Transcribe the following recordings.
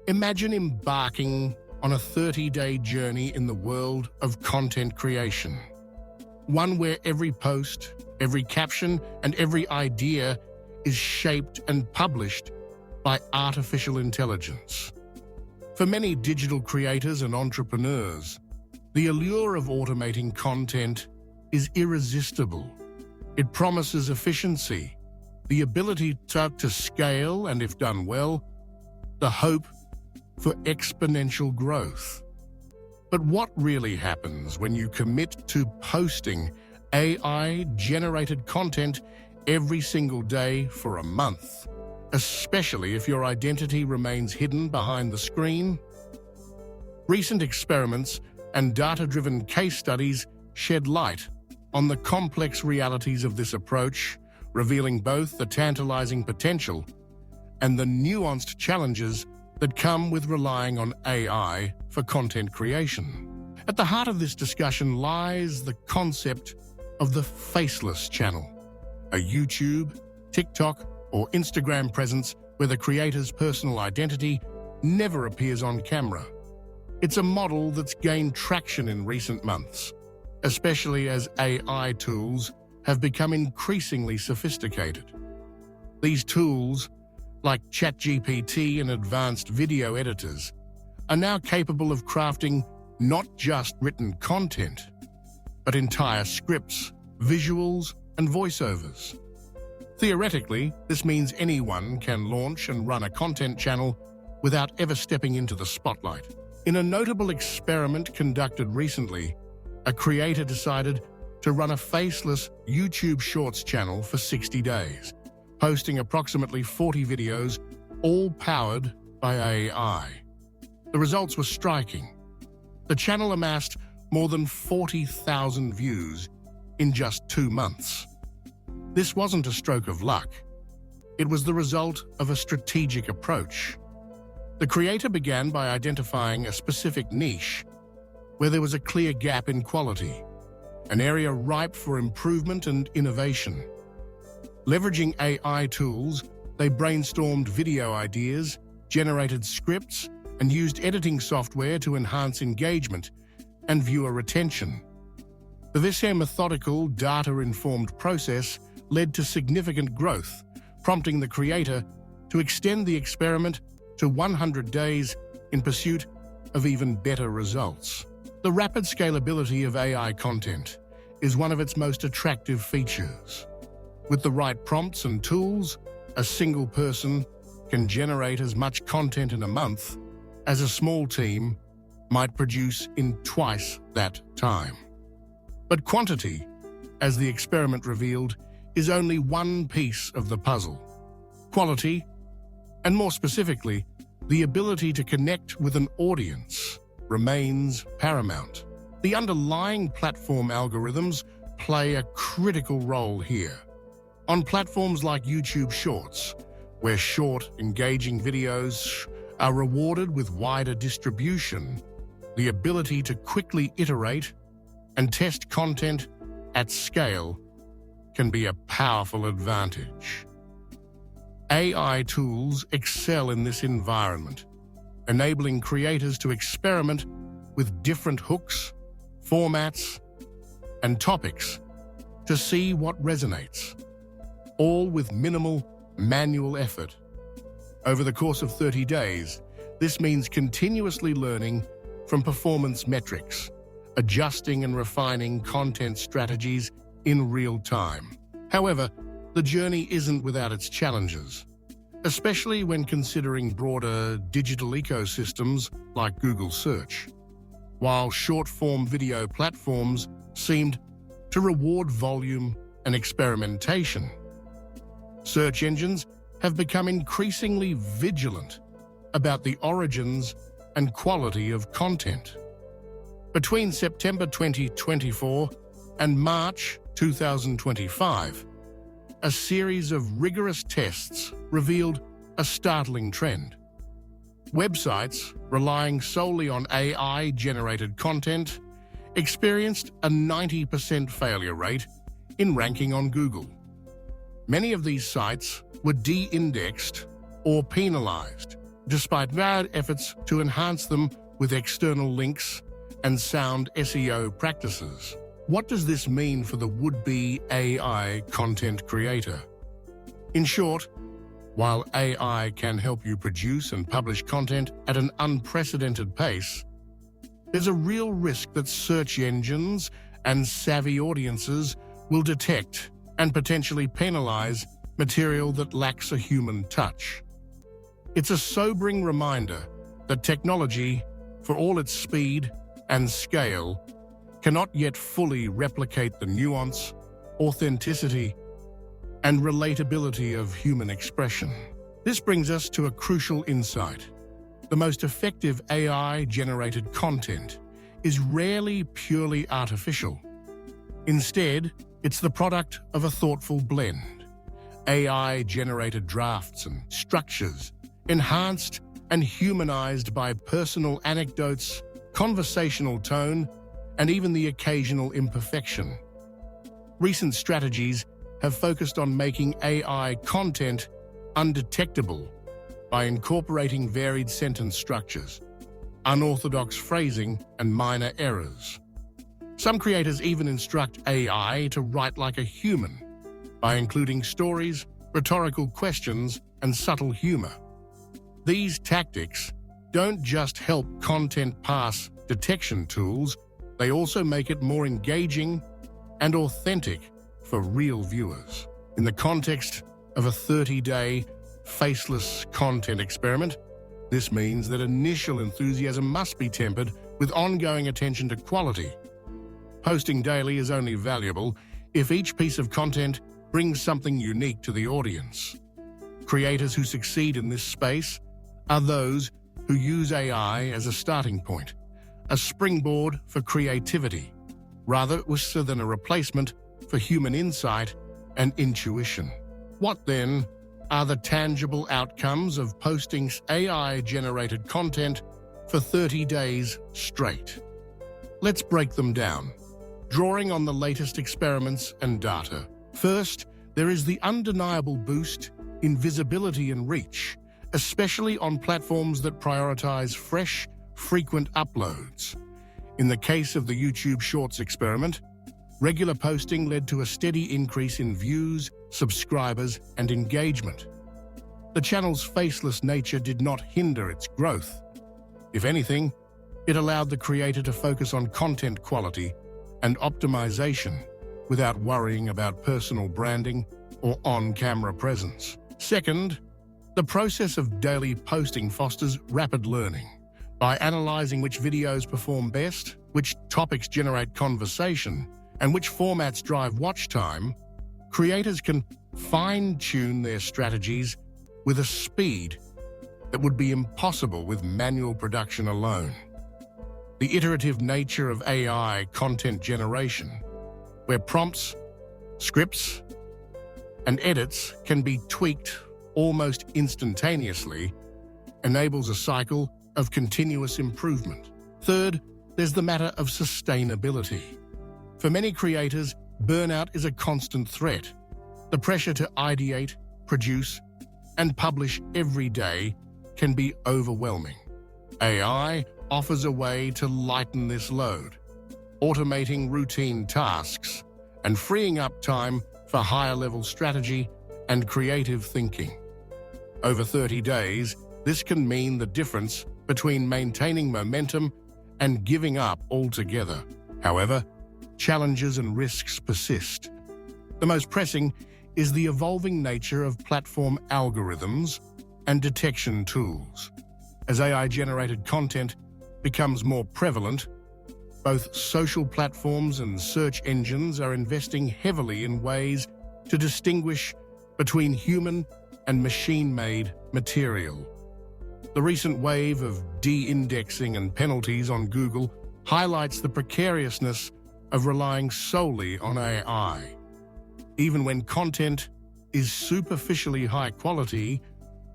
Imagine embarking on a 30-day journey in the world of content creation. One where every post, every caption, and every idea is shaped and published by artificial intelligence. For many digital creators and entrepreneurs, the allure of automating content is irresistible. It promises efficiency, the ability to scale, and if done well, the hope for exponential growth. But what really happens when you commit to posting AI-generated content every single day for a month, especially if your identity remains hidden behind the screen? Recent experiments and data-driven case studies shed light on the complex realities of this approach, revealing both the tantalizing potential and the nuanced challenges that come with relying on AI for content creation. At the heart of this discussion lies the concept of the Faceless channel, a YouTube, TikTok, or Instagram presence where the creator's personal identity never appears on camera. It's a model that's gained traction in recent months, especially as AI tools have become increasingly sophisticated. These tools, like ChatGPT and advanced video editors, are now capable of crafting not just written content, but entire scripts, visuals, and voiceovers. Theoretically, this means anyone can launch and run a content channel without ever stepping into the spotlight. In a notable experiment conducted recently, a creator decided to run a faceless YouTube Shorts channel for 60 days, posting approximately 40 videos, all powered by AI. The results were striking. The channel amassed more than 40,000 views in just 2 months. This wasn't a stroke of luck. It was the result of a strategic approach. The creator began by identifying a specific niche where there was a clear gap in quality, an area ripe for improvement and innovation. Leveraging AI tools, they brainstormed video ideas, generated scripts, and used editing software to enhance engagement and viewer retention. This methodical, data-informed process led to significant growth, prompting the creator to extend the experiment to 100 days in pursuit of even better results. The rapid scalability of AI content is one of its most attractive features. With the right prompts and tools, a single person can generate as much content in a month as a small team might produce in twice that time. But quantity, as the experiment revealed, is only one piece of the puzzle. Quality, and more specifically, the ability to connect with an audience, remains paramount. The underlying platform algorithms play a critical role here. On platforms like YouTube Shorts, where short, engaging videos are rewarded with wider distribution, the ability to quickly iterate and test content at scale can be a powerful advantage. AI tools excel in this environment, enabling creators to experiment with different hooks, formats, and topics to see what resonates, all with minimal manual effort. Over the course of 30 days, this means continuously learning from performance metrics, adjusting and refining content strategies in real time. However, the journey isn't without its challenges, especially when considering broader digital ecosystems like Google Search. While short-form video platforms seemed to reward volume and experimentation, search engines have become increasingly vigilant about the origins and quality of content. Between September 2024 and March 2025, a series of rigorous tests revealed a startling trend. Websites relying solely on AI-generated content experienced a 90% failure rate in ranking on Google. Many of these sites were de-indexed or penalized, despite vast efforts to enhance them with external links and sound SEO practices. What does this mean for the would-be AI content creator? In short, while AI can help you produce and publish content at an unprecedented pace, there's a real risk that search engines and savvy audiences will detect and potentially penalize material that lacks a human touch. It's a sobering reminder that technology, for all its speed and scale, cannot yet fully replicate the nuance, authenticity, and relatability of human expression. This brings us to a crucial insight. The most effective AI-generated content is rarely purely artificial. Instead, it's the product of a thoughtful blend. AI-generated drafts and structures, enhanced and humanized by personal anecdotes, conversational tone, and even the occasional imperfection. Recent strategies have focused on making AI content undetectable by incorporating varied sentence structures, unorthodox phrasing, and minor errors. Some creators even instruct AI to write like a human by including stories, rhetorical questions, and subtle humor. These tactics don't just help content pass detection tools, they also make it more engaging and authentic for real viewers. In the context of a 30-day faceless content experiment, this means that initial enthusiasm must be tempered with ongoing attention to quality. Posting daily is only valuable if each piece of content brings something unique to the audience. Creators who succeed in this space are those who use AI as a starting point, a springboard for creativity, rather than a replacement for human insight and intuition. What then are the tangible outcomes of posting AI-generated content for 30 days straight? Let's break them down, drawing on the latest experiments and data. First, there is the undeniable boost in visibility and reach, especially on platforms that prioritize fresh, frequent uploads. In the case of the YouTube Shorts experiment, regular posting led to a steady increase in views, subscribers, and engagement. The channel's faceless nature did not hinder its growth. If anything, it allowed the creator to focus on content quality and optimization without worrying about personal branding or on-camera presence. Second, the process of daily posting fosters rapid learning. By analyzing which videos perform best, which topics generate conversation, and which formats drive watch time, creators can fine-tune their strategies with a speed that would be impossible with manual production alone. The iterative nature of AI content generation, where prompts, scripts, and edits can be tweaked almost instantaneously, enables a cycle of continuous improvement. Third, there's the matter of sustainability. For many creators, burnout is a constant threat. The pressure to ideate, produce, and publish every day can be overwhelming. AI offers a way to lighten this load, automating routine tasks and freeing up time for higher-level strategy and creative thinking. Over 30 days, this can mean the difference between maintaining momentum and giving up altogether. However, challenges and risks persist. The most pressing is the evolving nature of platform algorithms and detection tools. As AI-generated content becomes more prevalent, both social platforms and search engines are investing heavily in ways to distinguish between human and machine-made material. The recent wave of de-indexing and penalties on Google highlights the precariousness of relying solely on AI. Even when content is superficially high quality,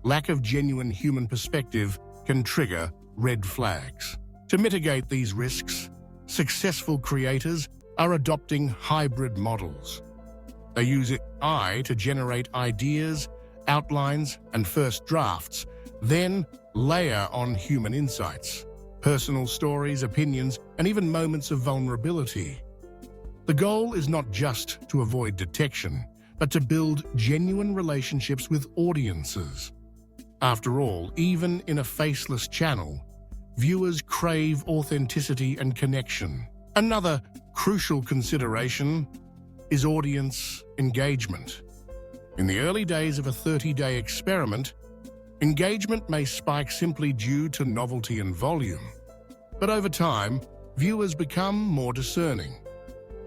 lack of genuine human perspective can trigger red flags. To mitigate these risks, successful creators are adopting hybrid models. They use AI to generate ideas, outlines, and first drafts, then layer on human insights, personal stories, opinions, and even moments of vulnerability. The goal is not just to avoid detection, but to build genuine relationships with audiences. After all, even in a faceless channel, viewers crave authenticity and connection. Another crucial consideration is audience engagement. In the early days of a 30-day experiment, engagement may spike simply due to novelty and volume. But over time, viewers become more discerning.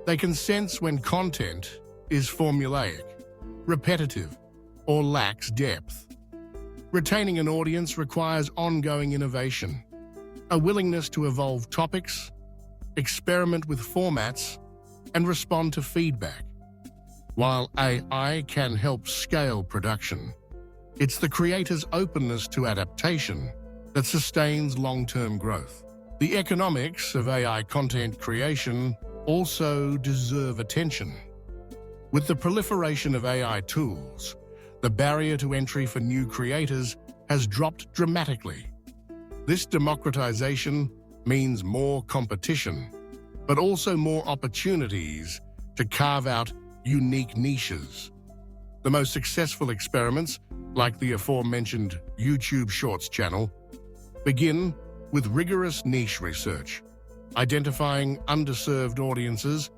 They can sense when content is formulaic, repetitive, or lacks depth. Retaining an audience requires ongoing innovation, a willingness to evolve topics, experiment with formats, and respond to feedback. While AI can help scale production, it's the creator's openness to adaptation that sustains long-term growth. The economics of AI content creation also deserve attention. With the proliferation of AI tools, the barrier to entry for new creators has dropped dramatically. This democratization means more competition, but also more opportunities to carve out unique niches. The most successful experiments, like the aforementioned YouTube Shorts channel, begin with rigorous niche research, identifying underserved audiences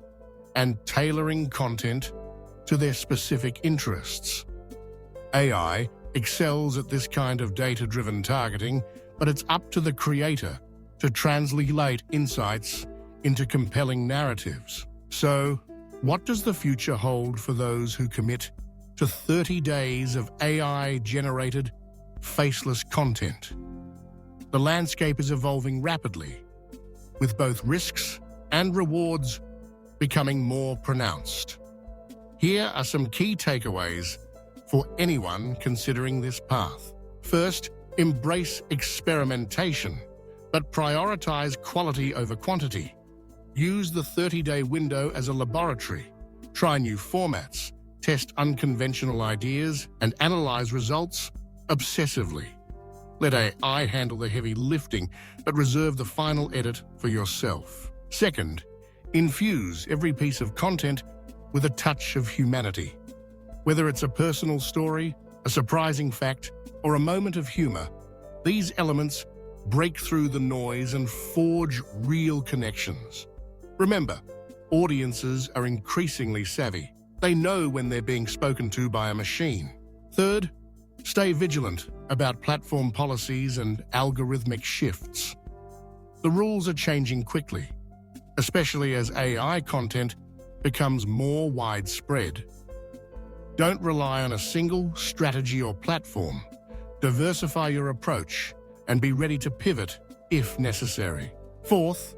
and tailoring content to their specific interests. AI excels at this kind of data-driven targeting, but it's up to the creator to translate insights into compelling narratives. So, what does the future hold for those who commit to 30 days of AI-generated, faceless content? The landscape is evolving rapidly, with both risks and rewards becoming more pronounced. Here are some key takeaways for anyone considering this path. First, embrace experimentation, but prioritize quality over quantity. Use the 30-day window as a laboratory. Try new formats, test unconventional ideas, and analyze results obsessively. Let AI handle the heavy lifting, but reserve the final edit for yourself. Second, infuse every piece of content with a touch of humanity. Whether it's a personal story, a surprising fact, or a moment of humor, these elements break through the noise and forge real connections. Remember, audiences are increasingly savvy. They know when they're being spoken to by a machine. Third, stay vigilant about platform policies and algorithmic shifts. The rules are changing quickly, especially as AI content becomes more widespread. Don't rely on a single strategy or platform. Diversify your approach and be ready to pivot if necessary. Fourth,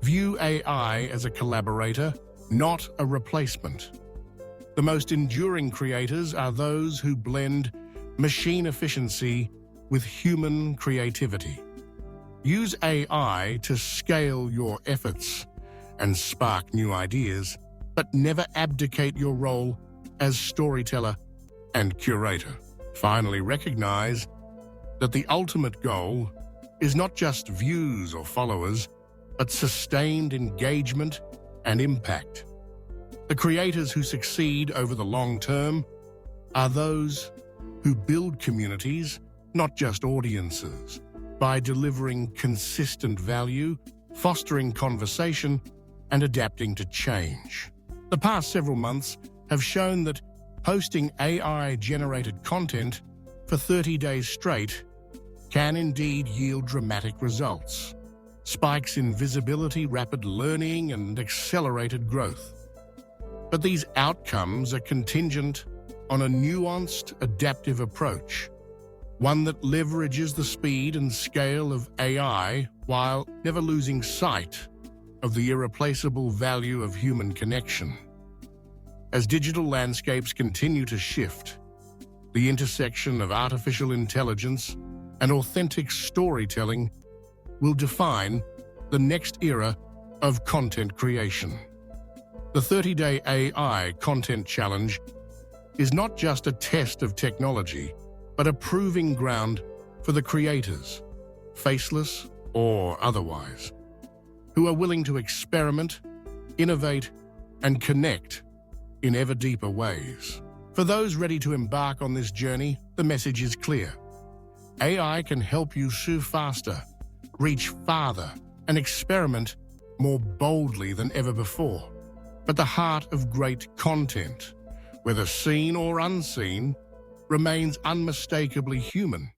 view AI as a collaborator, not a replacement. The most enduring creators are those who blend machine efficiency with human creativity. Use AI to scale your efforts and spark new ideas, but never abdicate your role as storyteller and curator. Finally, recognize that the ultimate goal is not just views or followers, but sustained engagement and impact. The creators who succeed over the long term are those who build communities, not just audiences, by delivering consistent value, fostering conversation, and adapting to change. The past several months have shown that posting AI-generated content for 30 days straight can indeed yield dramatic results. Spikes in visibility, rapid learning, and accelerated growth. But these outcomes are contingent on a nuanced, adaptive approach, one that leverages the speed and scale of AI while never losing sight of the irreplaceable value of human connection. As digital landscapes continue to shift, the intersection of artificial intelligence and authentic storytelling will define the next era of content creation. The 30-day AI Content Challenge is not just a test of technology, but a proving ground for for the creators, faceless or otherwise, who are willing to experiment, innovate, and connect in ever deeper ways. For those ready to embark on this journey, the message is clear. AI can help you sue faster, reach farther, and experiment more boldly than ever before. But the heart of great content, whether seen or unseen, remains unmistakably human.